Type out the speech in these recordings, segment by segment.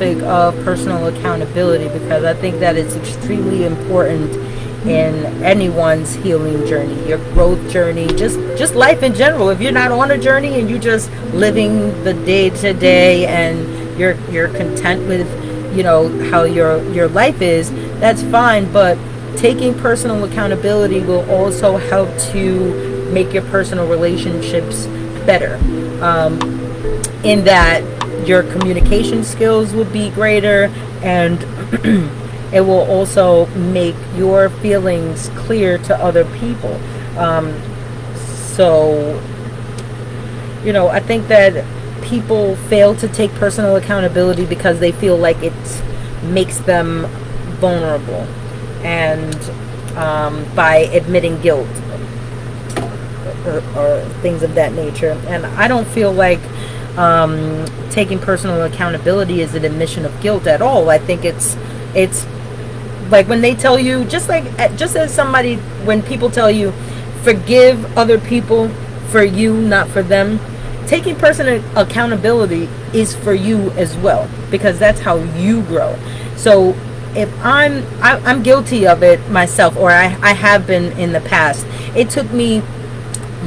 of personal accountability, because I think that it's extremely important in anyone's healing journey, your growth journey, just life in general. If you're not on a journey and you're just living the day to day and you're content with, you know, how your life is, that's fine. But taking personal accountability will also help to make your personal relationships better, in that your communication skills will be greater, and it will also make your feelings clear to other people. So, you know, I think that people fail to take personal accountability because they feel like it makes them vulnerable, and by admitting guilt or things of that nature. And I don't feel like taking personal accountability is an admission of guilt at all. I think it's like when they tell you, just as somebody, when people tell you forgive other people for you, not for them, taking personal accountability is for you as well, because that's how you grow. So if I'm guilty of it myself, or I have been in the past. It took me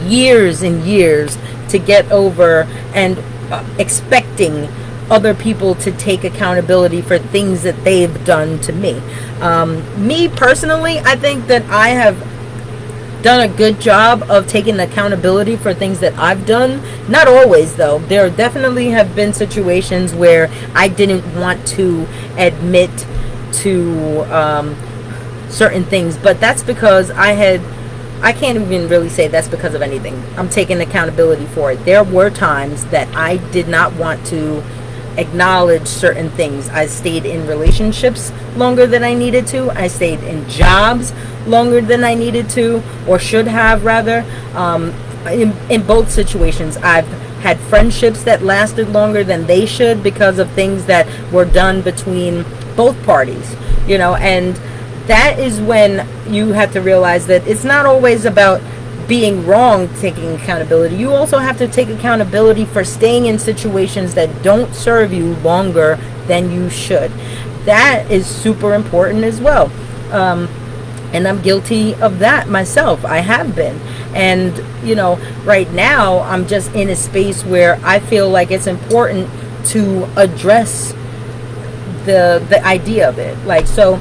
years and years to get over and expecting other people to take accountability for things that they've done to me. Me personally, I think that I have done a good job of taking accountability for things that I've done. Not always, though. There definitely have been situations where I didn't want to admit to certain things, but that's because I can't even really say that's because of anything. I'm taking accountability for it. There were times that I did not want to acknowledge certain things. I stayed in relationships longer than I needed to. I stayed in jobs longer than I needed to, or should have, rather. In both situations, I've had friendships that lasted longer than they should because of things that were done between both parties, you know. And that is when you have to realize that it's not always about being wrong, taking accountability. You also have to take accountability for staying in situations that don't serve you longer than you should. That is super important as well. And I'm guilty of that myself. I have been. And, you know, right now I'm just in a space where I feel like it's important to address the idea of it. Like, so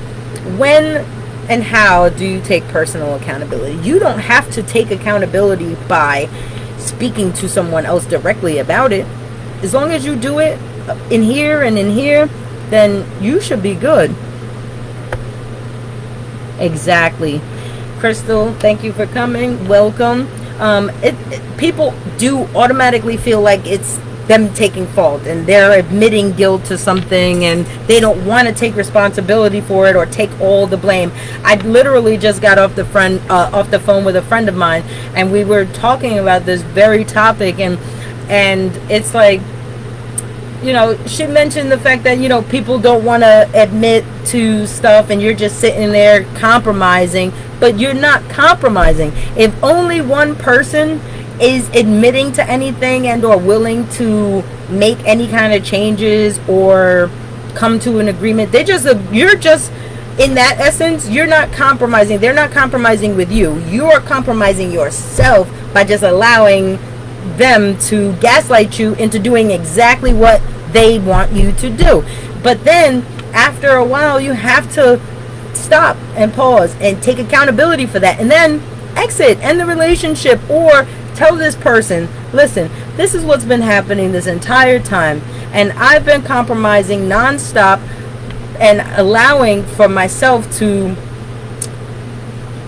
when and how do you take personal accountability? You don't have to take accountability by speaking to someone else directly about it. As long as you do it in here and in here, then you should be good. Exactly. Crystal, thank you for coming. Welcome. People do automatically feel like it's them taking fault, and they're admitting guilt to something, and they don't want to take responsibility for it or take all the blame. I literally just got off the phone with a friend of mine, and we were talking about this very topic, and it's like, you know, she mentioned the fact that, you know, people don't want to admit to stuff, and you're just sitting there compromising, but you're not compromising. If only one person is admitting to anything and or willing to make any kind of changes or come to an agreement, you're just, in that essence, you're not compromising. They're not compromising with you. You are compromising yourself by just allowing them to gaslight you into doing exactly what they want you to do. But then after a while, you have to stop and pause and take accountability for that, and then exit, end the relationship, or tell this person, listen, this is what's been happening this entire time, and I've been compromising nonstop and allowing for myself to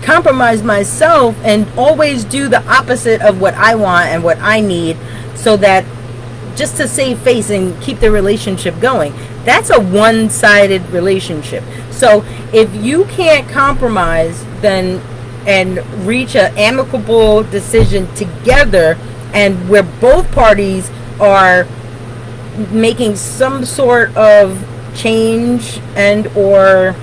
compromise myself and always do the opposite of what I want and what I need, so that just to save face and keep the relationship going. That's a one-sided relationship. So if you can't compromise then and reach an amicable decision together, and where both parties are making some sort of change and or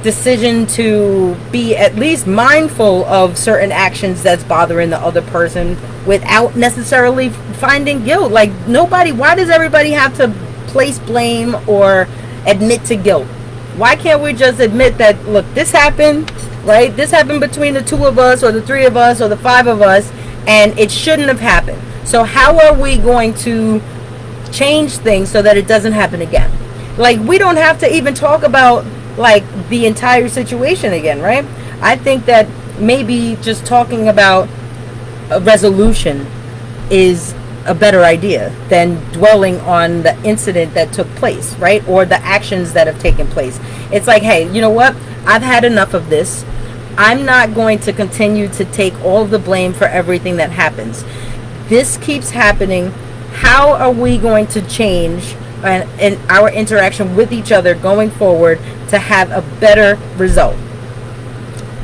decision to be at least mindful of certain actions that's bothering the other person without necessarily finding guilt. Like, why does everybody have to place blame or admit to guilt? Why can't we just admit that, look, this happened, right? This happened between the two of us or the three of us or the five of us, and it shouldn't have happened. So how are we going to change things so that it doesn't happen again? Like, we don't have to even talk about like the entire situation again, right? I think that maybe just talking about a resolution is a better idea than dwelling on the incident that took place, right? Or the actions that have taken place. It's like, hey, you know what? I've had enough of this. I'm not going to continue to take all of the blame for everything that happens. This keeps happening. How are we going to change in our interaction with each other going forward to have a better result?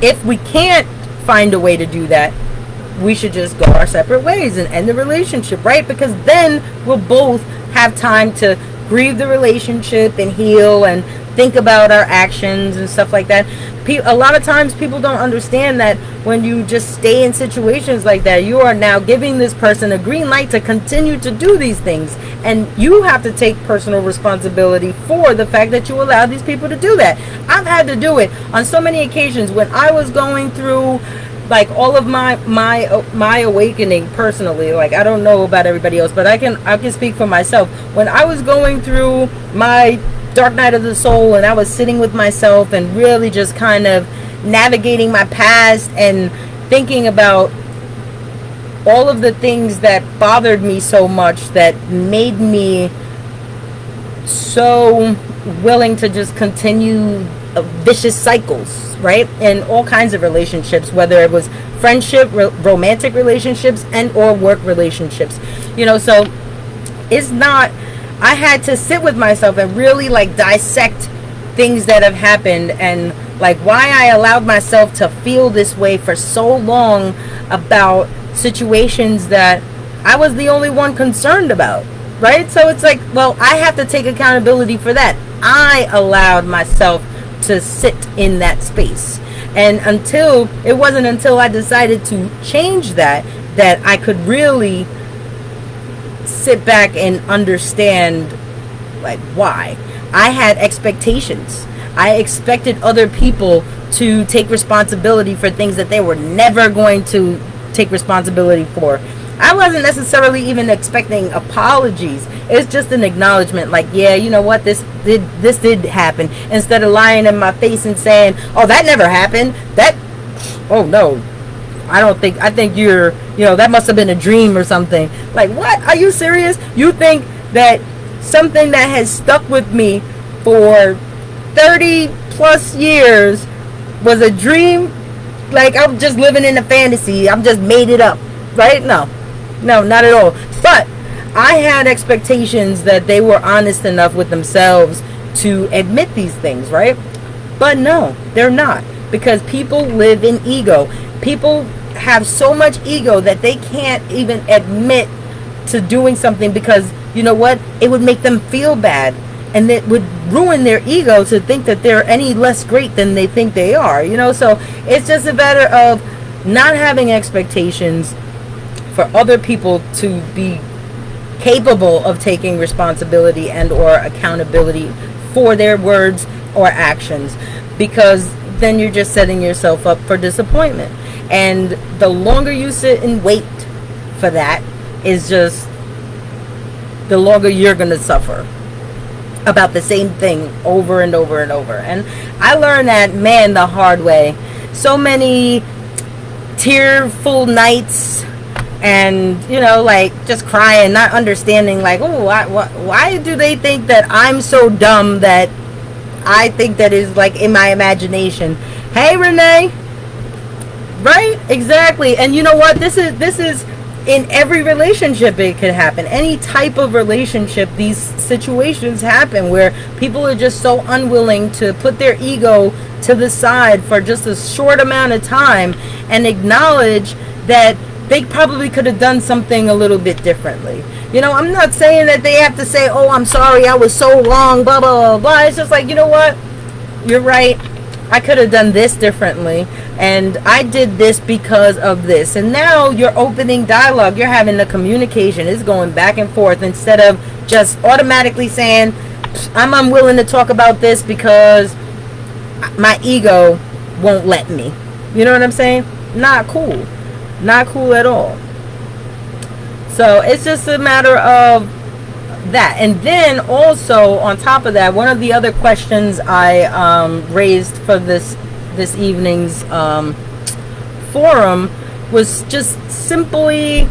If we can't find a way to do that, we should just go our separate ways and end the relationship, right? Because then we'll both have time to grieve the relationship and heal and think about our actions and stuff like that. A lot of times people don't understand that when you just stay in situations like that, you are now giving this person a green light to continue to do these things, and you have to take personal responsibility for the fact that you allow these people to do that. I've had to do it on so many occasions when I was going through like all of my awakening personally. Like, I don't know about everybody else, but I can speak for myself. When I was going through my dark night of the soul and I was sitting with myself and really just kind of navigating my past and thinking about all of the things that bothered me so much, that made me so willing to just continue vicious cycles, right? In all kinds of relationships, whether it was friendship, romantic relationships, and or work relationships, so it's not, I had to sit with myself and really like dissect things that have happened and like why I allowed myself to feel this way for so long about situations that I was the only one concerned about, right? So it's like, well, I have to take accountability for that. I allowed myself to sit in that space, and it wasn't until I decided to change that I could really sit back and understand like why. I had expectations. I expected other people to take responsibility for things that they were never going to take responsibility for. I wasn't necessarily even expecting apologies. It's just an acknowledgement, like, yeah, you know what, this did happen, instead of lying in my face and saying, oh, that never happened. Oh no, I think that must have been a dream or something. Like, what? Are you serious? You think that something that has stuck with me for 30 plus years was a dream? Like, I'm just living in a fantasy. I'm just made it up, right? No, not at all. But I had expectations that they were honest enough with themselves to admit these things, right? But no, they're not, because people live in ego. People have so much ego that they can't even admit to doing something, because you know what? It would make them feel bad, and it would ruin their ego to think that they're any less great than they think they are, So it's just a matter of not having expectations for other people to be capable of taking responsibility and or accountability for their words or actions, because then you're just setting yourself up for disappointment. And the longer you sit and wait for that, is just the longer you're going to suffer about the same thing over and over and over. And I learned that, man, the hard way. So many tearful nights, and like just crying, not understanding, like, oh, why do they think that I'm so dumb that I think that is like in my imagination? Hey, Renee. Right? Exactly. And you know what? This is in every relationship. It could happen. Any type of relationship, these situations happen where people are just so unwilling to put their ego to the side for just a short amount of time and acknowledge that they probably could have done something a little bit differently. I'm not saying that they have to say, oh, I'm sorry, I was so wrong, blah, blah, blah, blah. It's just like, you know what? You're right. I could have done this differently, and I did this because of this. And now you're opening dialogue. You're having the communication. It's going back and forth, instead of just automatically saying, I'm unwilling to talk about this because my ego won't let me. You know what I'm saying? Not cool. Not cool at all. So it's just a matter of that. And then also on top of that, one of the other questions I raised for this evening's forum was just simply,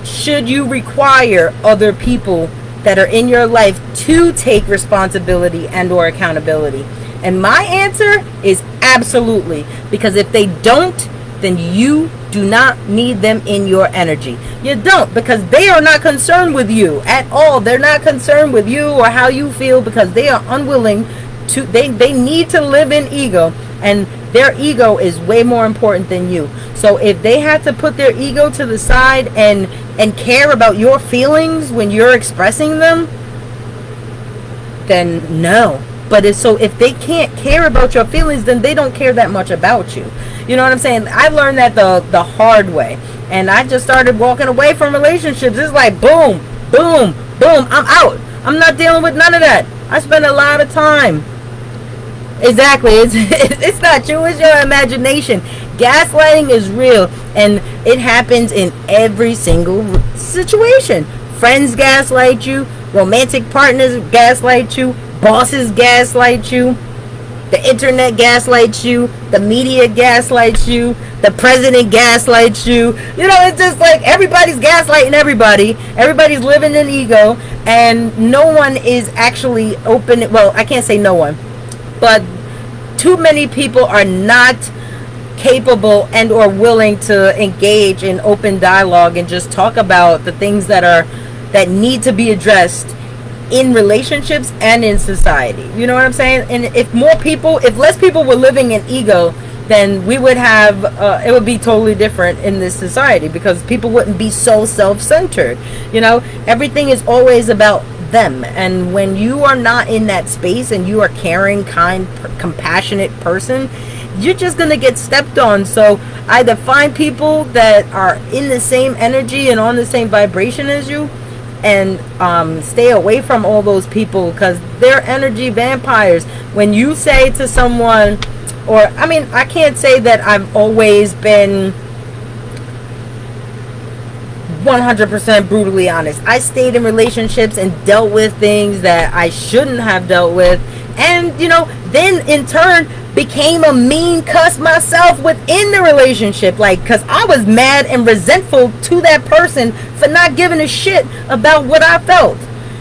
should you require other people that are in your life to take responsibility and or accountability? And my answer is absolutely. Because if they don't, then you do not need them in your energy. You don't, because they are not concerned with you at all. They're not concerned with you or how you feel, because they are unwilling to, they need to live in ego, and their ego is way more important than you. So if they have to put their ego to the side and care about your feelings when you're expressing them, then no. But if they can't care about your feelings, then they don't care that much about you. You know what I'm saying? I learned that the hard way. And I just started walking away from relationships. It's like boom, boom, boom. I'm out. I'm not dealing with none of that. I spend a lot of time. Exactly. It's not you. It's your imagination. Gaslighting is real. And it happens in every single situation. Friends gaslight you. Romantic partners gaslight you. Bosses gaslight you. The internet gaslights you. The media gaslights you. The president gaslights you. You know, it's just like everybody's gaslighting everybody. Everybody's living in ego. And no one is actually open. Well, I can't say no one. But too many people are not capable and or willing to engage in open dialogue and just talk about the things that need to be addressed in relationships and in society. You know what I'm saying? And if less people were living in ego, then we would have it would be totally different in this society, because people wouldn't be so self-centered. You know, everything is always about them. And when you are not in that space and you are caring, kind, compassionate person, you're just gonna get stepped on. So either find people that are in the same energy and on the same vibration as you, and stay away from all those people, because they're energy vampires. When you say to someone, or I mean, I can't say that I've always been 100% brutally honest. I stayed in relationships and dealt with things that I shouldn't have dealt with, and you know, then in turn became a mean cuss myself within the relationship, like, because I was mad and resentful to that person for not giving a shit about what I felt.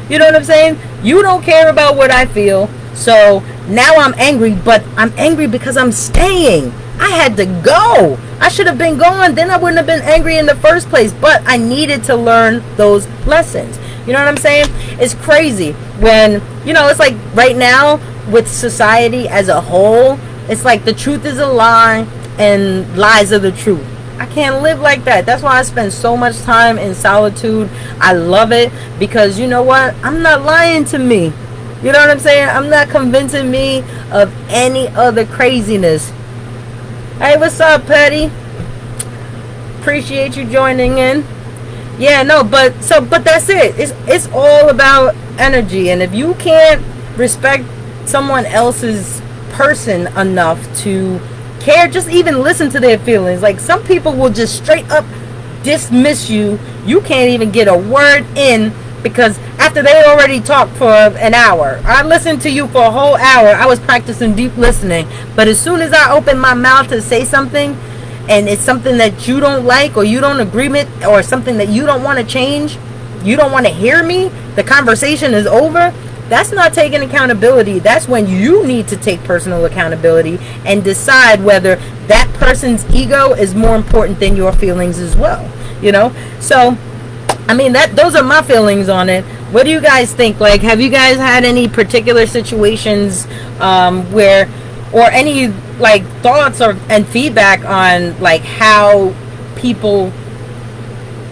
You know what I'm saying? You don't care about what I feel, so now I'm angry, but I'm angry because I'm staying. I had to go. I should have been gone. Then I wouldn't have been angry in the first place, but I needed to learn those lessons. You know what I'm saying? It's crazy when, you know, it's like right now with society as a whole, it's like the truth is a lie and lies are the truth. I can't live like that. That's why I spend so much time in solitude. I love it, because you know what? I'm not lying to me. You know what I'm saying? I'm not convincing me of any other craziness. Hey, what's up, Patty? Appreciate you joining in. Yeah, no, but that's it. It's all about energy, and if you can't respect someone else's person enough to care, just even listen to their feelings. Like, some people will just straight up dismiss you. You can't even get a word in, because after they already talked for an hour. I listened to you for a whole hour. I was practicing deep listening, but as soon as I open my mouth to say something, and it's something that you don't like, or you don't agree with, or something that you don't want to change, you don't want to hear me, the conversation is over. That's not taking accountability. That's when you need to take personal accountability and decide whether that person's ego is more important than your feelings as well. You know? So, I mean, those are my feelings on it. What do you guys think? Like, have you guys had any particular situations where, or any like thoughts and feedback on like how people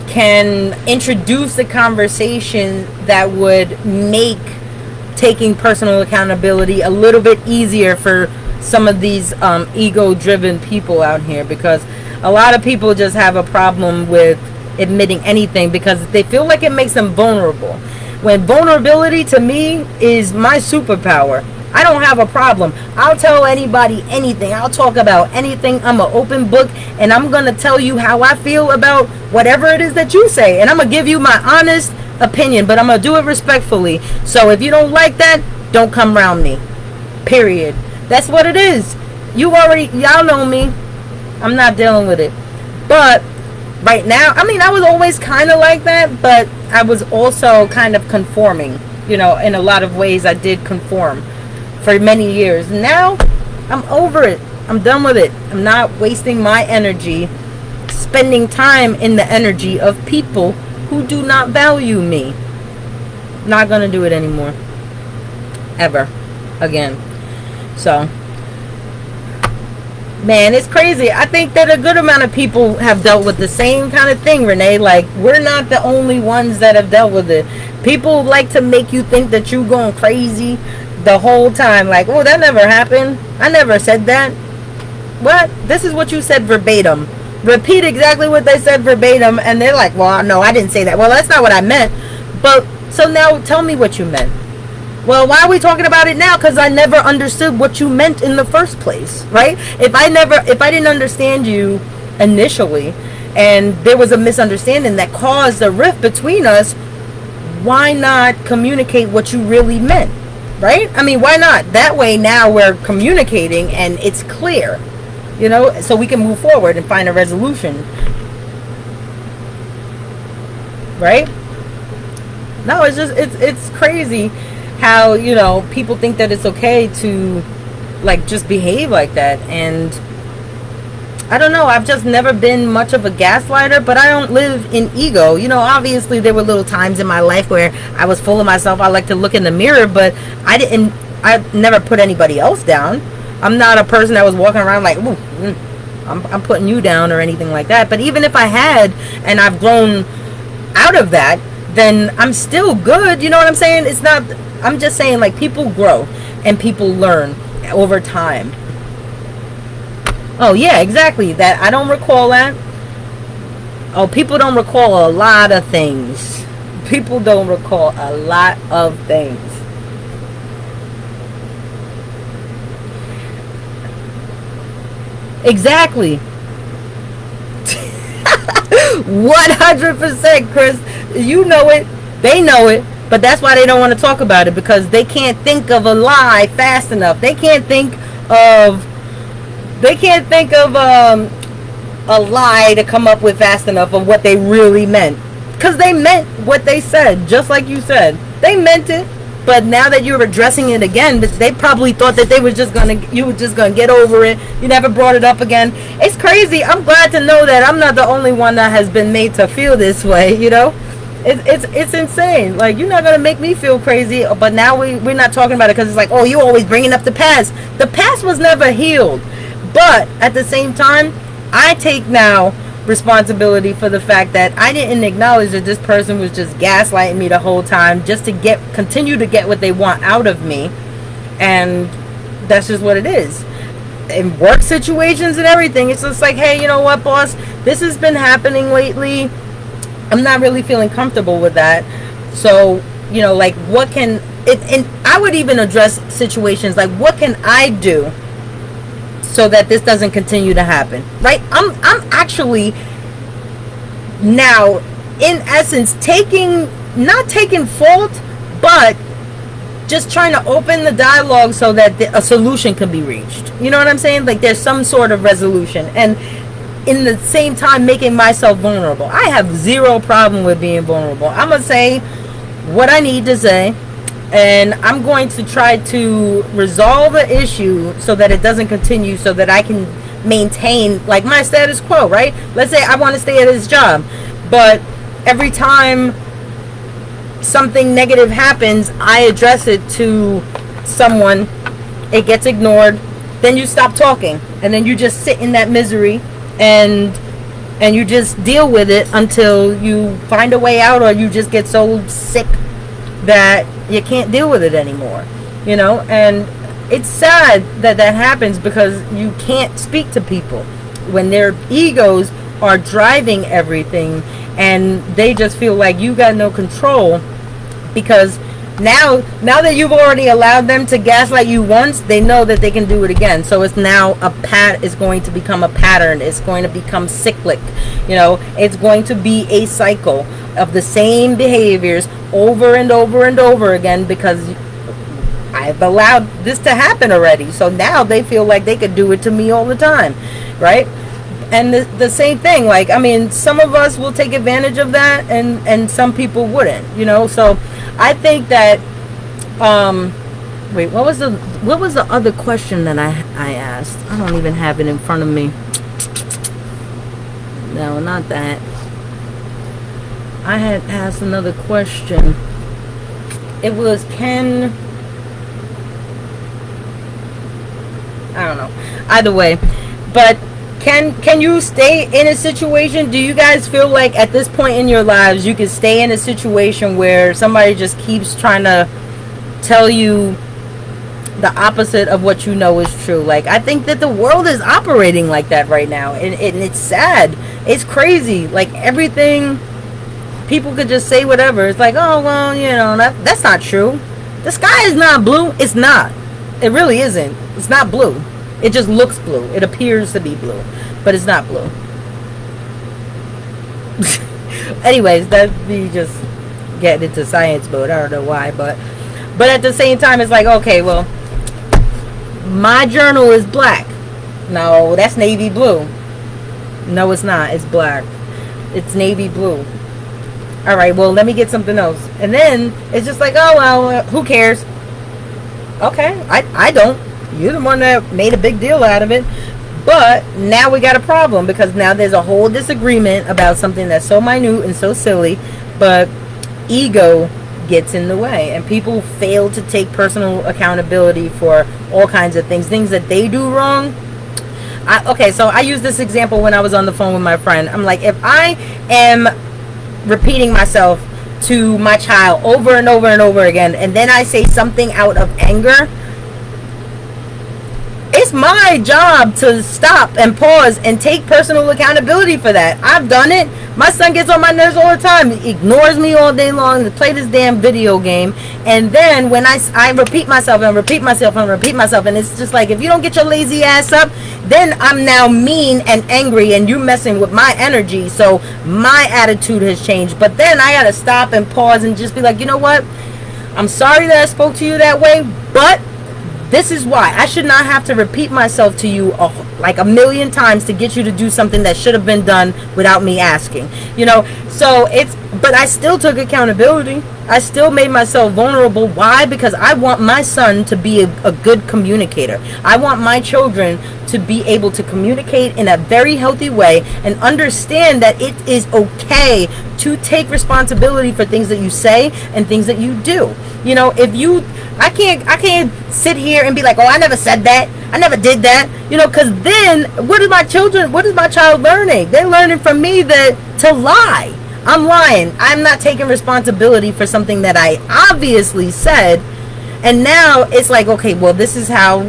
can introduce a conversation that would make taking personal accountability a little bit easier for some of these ego-driven people out here? Because a lot of people just have a problem with admitting anything because they feel like it makes them vulnerable. When vulnerability to me is my superpower. I don't have a problem. I'll tell anybody anything. I'll talk about anything. I'm an open book, and I'm going to tell you how I feel about whatever it is that you say. And I'm going to give you my honest opinion, but I'm going to do it respectfully. So if you don't like that, don't come around me. Period. That's what it is. Y'all know me. I'm not dealing with it. But right now, I mean, I was always kind of like that, but I was also kind of conforming. You know, in a lot of ways I did conform for many years. Now I'm over it. I'm done with it. I'm not wasting my energy spending time in the energy of people who do not value me. Not gonna do it anymore, ever again. So man, it's crazy. I think that a good amount of people have dealt with the same kind of thing, Renee. Like, we're not the only ones that have dealt with it. People like to make you think that you're going crazy the whole time. Like, oh, that never happened. I never said that. What? This is what you said verbatim. Repeat exactly what they said verbatim, and they're like, well, no, I didn't say that. Well, that's not what I meant. But, so now tell me what you meant. Well, why are we talking about it now? Because I never understood what you meant in the first place, right? If I didn't understand you initially, and there was a misunderstanding that caused a rift between us, why not communicate what you really meant, right? I mean, why not? That way now we're communicating and it's clear, you know, so we can move forward and find a resolution, right? No, it's crazy how, you know, people think that it's okay to like just behave like that. And I don't know, I've just never been much of a gaslighter, but I don't live in ego. You know, obviously there were little times in my life where I was full of myself. I like to look in the mirror, but I never put anybody else down. I'm not a person that was walking around like, ooh, I'm putting you down or anything like that. But even if I had, and I've grown out of that, then I'm still good. You know what I'm saying? It's not, I'm just saying, like, people grow and people learn over time. Oh, yeah, exactly. That I don't recall that. Oh, people don't recall a lot of things. People don't recall a lot of things. Exactly. 100%, Chris. You know it. They know it. But that's why they don't want to talk about it, because they can't think of a lie fast enough. They can't think of a lie to come up with fast enough of what they really meant. Because they meant what they said, just like you said. They meant it. But now that you're addressing it again, they probably thought that you were just gonna get over it. You never brought it up again. It's crazy. I'm glad to know that I'm not the only one that has been made to feel this way, you know? It's insane. Like, you're not gonna make me feel crazy, but now we're not talking about it because it's like, oh, you always bringing up the past. The past was never healed, but at the same time, I take now responsibility for the fact that I didn't acknowledge that this person was just gaslighting me the whole time just to continue to get what they want out of me, and that's just what it is. In work situations and everything, it's just like, hey, you know what, boss, this has been happening lately. I'm not really feeling comfortable with that. So, you know, like, what can it, and I would even address situations like, what can I do so that this doesn't continue to happen, right? I'm actually now, in essence, not taking fault, but just trying to open the dialogue so that a solution can be reached. You know what I'm saying? Like, there's some sort of resolution, and in the same time making myself vulnerable. I have zero problem with being vulnerable. I'm gonna say what I need to say, and I'm going to try to resolve the issue so that it doesn't continue, so that I can maintain like my status quo, right? Let's say I want to stay at this job, but every time something negative happens, I address it to someone, it gets ignored, then you stop talking, and then you just sit in that misery, and you just deal with it until you find a way out, or you just get so sick that you can't deal with it anymore, you know? And it's sad that that happens, because you can't speak to people when their egos are driving everything, and they just feel like you got no control, because now that you've already allowed them to gaslight you once, they know that they can do it again. So it's now it's going to become a pattern. It's going to become cyclic. It's going to be a cycle of the same behaviors over and over and over again, because I've allowed this to happen already. So now they feel like they could do it to me all the time, right? And the same thing, like, I mean, some of us will take advantage of that, and some people wouldn't, So I think that, wait, what was the other question that I asked? I don't even have it in front of me. No, not that. I had asked another question. It was, I don't know. Either way, but can you stay in a situation? Do you guys feel like at this point in your lives you can stay in a situation where somebody just keeps trying to tell you the opposite of what you know is true? Like, I think that the world is operating like that right now, and it's sad. It's crazy. Like, everything, people could just say whatever. It's like, oh, well, that's not true. The sky is not blue. It's not. It really isn't. It's not blue. It just looks blue. It appears to be blue, but it's not blue. Anyways, that we just get into science mode. I don't know why, but at the same time, it's like, okay, well, my journal is black. No, that's navy blue. No, it's not. It's black. It's navy blue. All right, well, let me get something else. And then it's just like, oh, well, who cares? Okay, I don't. You're the one that made a big deal out of it. But now we got a problem, because now there's a whole disagreement about something that's so minute and so silly, but ego gets in the way, and people fail to take personal accountability for all kinds of things that they do wrong. Okay, so I used this example when I was on the phone with my friend. I'm like, if I am repeating myself to my child over and over and over again, and then I say something out of anger, it's my job to stop and pause and take personal accountability for that. I've done it. My son gets on my nerves all the time. He ignores me all day long to play this damn video game. And then when I repeat myself and repeat myself and repeat myself, and it's just like, if you don't get your lazy ass up, then I'm now mean and angry, and you're messing with my energy. So my attitude has changed. But then I got to stop and pause and just be like, you know what? I'm sorry that I spoke to you that way, but this is why. I should not have to repeat myself to you like a million times to get you to do something that should have been done without me asking. So but I still took accountability. I still made myself vulnerable. Why? Because I want my son to be a good communicator. I want my children to be able to communicate in a very healthy way and understand that it is okay to take responsibility for things that you say and things that you do. I can't sit here and be like, oh, I never said that, I never did that, because then what is my child learning? They're learning from me to lie. I'm lying. I'm not taking responsibility for something that I obviously said. And now it's like, okay, well, this is how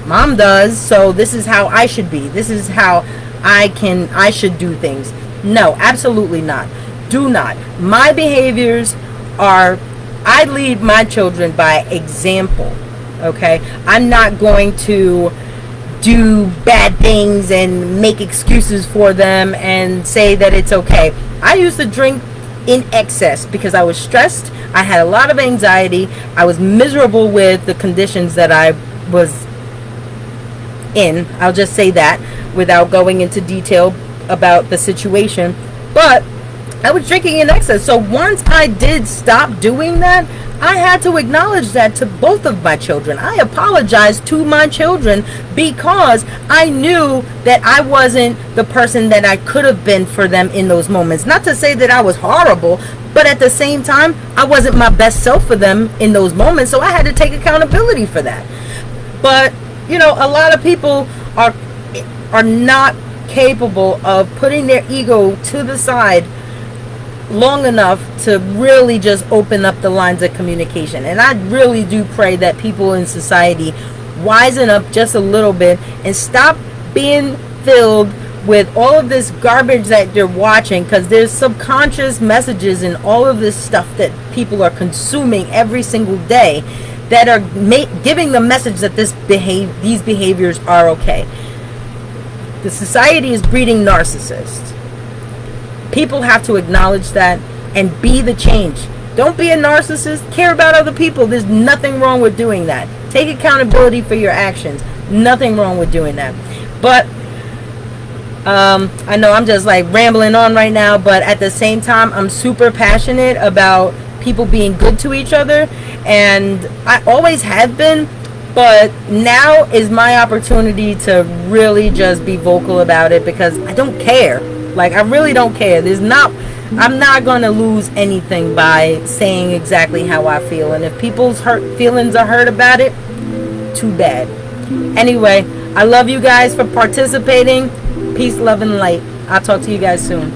mom does, so this is how I should be. This is how I should do things. No, absolutely not. Do not. My behaviors are, I lead my children by example. Okay? I'm not going to do bad things and make excuses for them and say that it's okay. I used to drink in excess because I was stressed. I had a lot of anxiety. I was miserable with the conditions that I was in. I'll just say that without going into detail about the situation. But I was drinking in excess. So once I did stop doing that, I had to acknowledge that to both of my children. I apologized to my children because I knew that I wasn't the person that I could have been for them in those moments. Not to say that I was horrible, but at the same time, I wasn't my best self for them in those moments. So I had to take accountability for that. But, a lot of people are not capable of putting their ego to the side long enough to really just open up the lines of communication. And I really do pray that people in society wisen up just a little bit and stop being filled with all of this garbage that they're watching, because there's subconscious messages in all of this stuff that people are consuming every single day that are giving the message that these behaviors are okay. The society is breeding narcissists. People have to acknowledge that and be the change. Don't be a narcissist. Care about other people. There's nothing wrong with doing that. Take accountability for your actions. Nothing wrong with doing that. But I know I'm just like rambling on right now, but at the same time, I'm super passionate about people being good to each other, and I always have been, but now is my opportunity to really just be vocal about it, because I don't care. Like, I really don't care. I'm not going to lose anything by saying exactly how I feel, and if people's feelings are hurt about it, too bad. Anyway, I love you guys for participating. Peace, love, and light. I'll talk to you guys soon.